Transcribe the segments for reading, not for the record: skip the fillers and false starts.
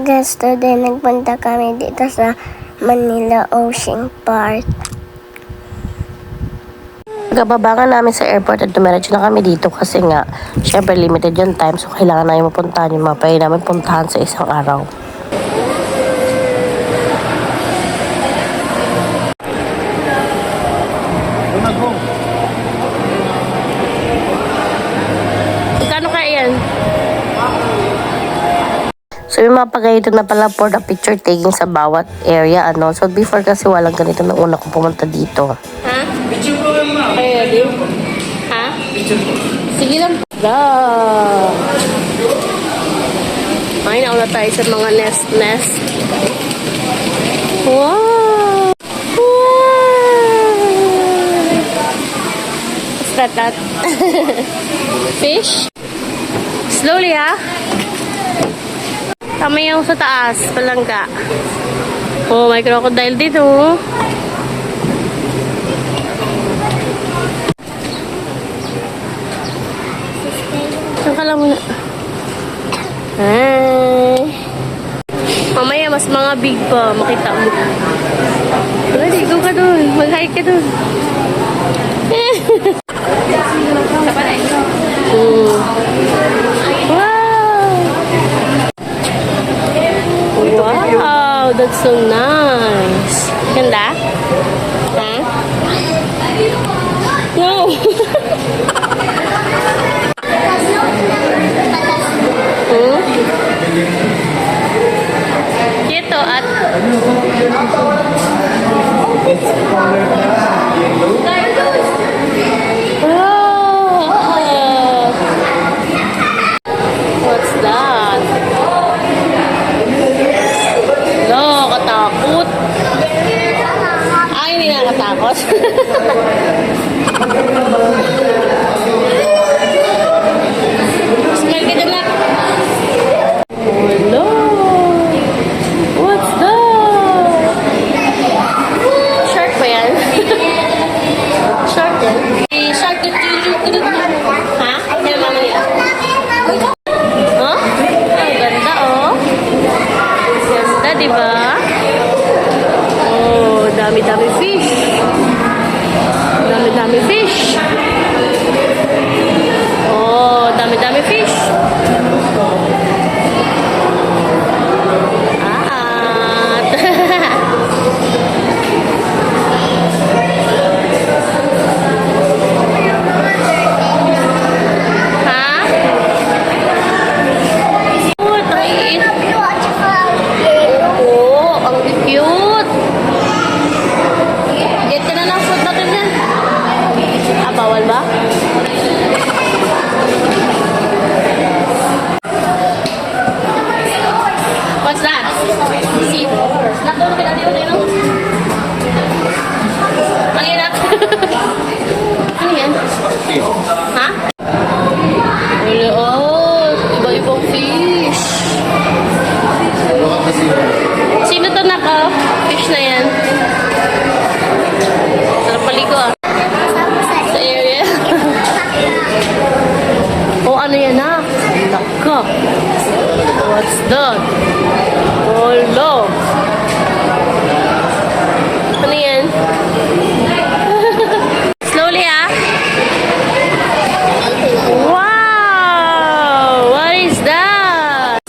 Guys, today nagpunta kami dito sa Manila Ocean Park. Gababangan namin sa airport at dumiretso na kami dito kasi nga, syempre limited yung time so kailangan namin mapuntahan yung mga pwede namin puntahan sa isang araw. Magkano kaya yan? So yung mga pagayito na pala for the picture taking sa bawat area, ano. So before kasi walang ganito nung una kong pumunta dito. Ha? Picture ko lang ma. Ready? Ha? Picture ko. Sige lang. Ay, nauna tayo sa mga nest. Wow! What's that? Fish? Slowly, ha? Kami yung sa taas, palangga. Oh, may crocodile dito. Saan ka lang muna? Hi! Mamaya, mas mga big pa. Makita mo. Ready, go ka dun. Mag-hike ka dun. Wow, that's so nice. Ganda? Ha? No. Dito at what's that? No, katakot. Ay, hindi nakatakot. Smile ka dyan lang. Hello. What's that? Shark ba yan? Shark yan? Shark dito. Ha? Yan mama niya. Huh? Ang ganda, oh. Ganda, diba? Oh, dami-dami fish. Dami-dami fish. Oh, dami-dami fish. Bawal ba? What's that? See? Natulog ka natin yun, ano yan? Ano yan? Ha? Oh, iba-ibang fish. Sino to naka? Fish na yan. Sarap paligo ah. Oh, ano yan na? Laka. What's that? Oh, love. Ano yan? Slowly, ah. Wow! What is that?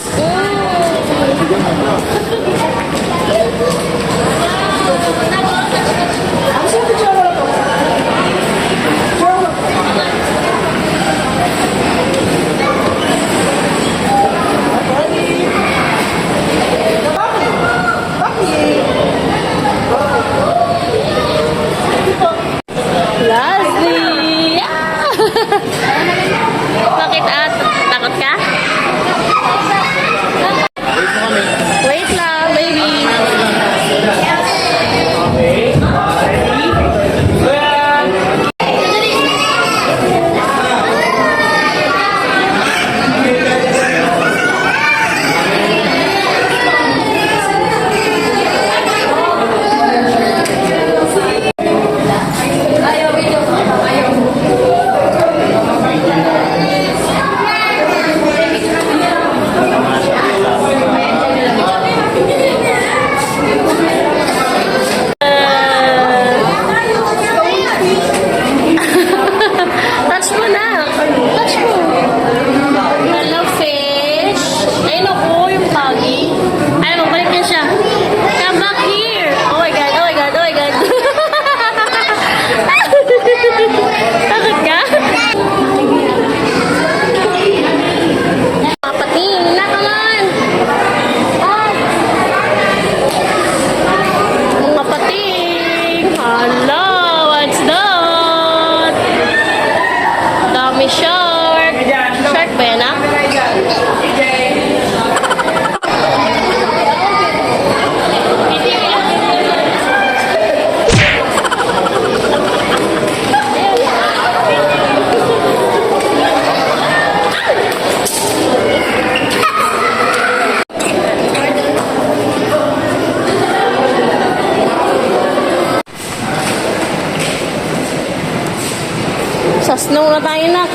Snow na tayo na.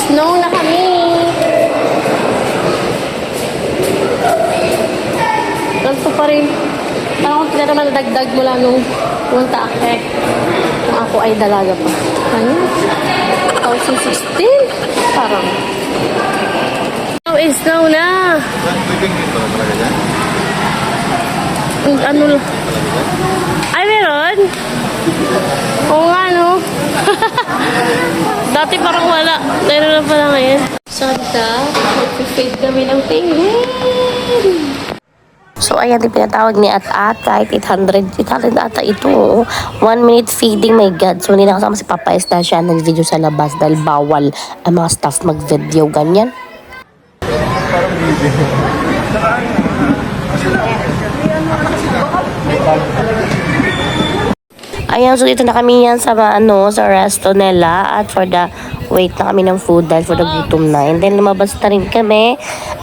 Snow na kami. Ganito pa rin. Parang kung naman nadagdag mula nung punta akit. Kung ako ay dalaga pa. Ano? 2016? Parang. Snow is snow na. Ano lang. Ay, meron? Oo nga, no? Dati parang wala. Meron na pala ngayon. Santa, mag-fade kami ng tingin. So, ayan, yung pinatawag ni At kahit 800 ata ito. 1 minute feeding, my God. So, hindi nakasama si Papa S na siya nag-video sa labas dahil bawal ang mga staff mag-video, ganyan. Ayan, so dito na kami yan sa sa resto nila at for the wait na kami ng food dahil for the gutom na. And then lumabas na rin kami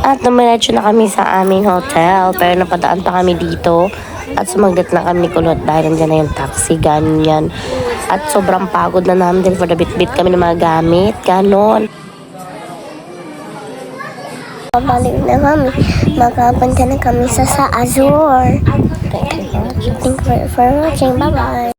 at numiretso na kami sa aming hotel pero napadaan pa kami dito at sumaglit na kami ni Kulot dahil nandiyan na yung taxi, ganyan. At sobrang pagod na namin din for the bit-bit kami ng mga gamit, ganon. Pabalik na kami. Makapunta na kami sa Azure. Thank you for watching. Bye-bye.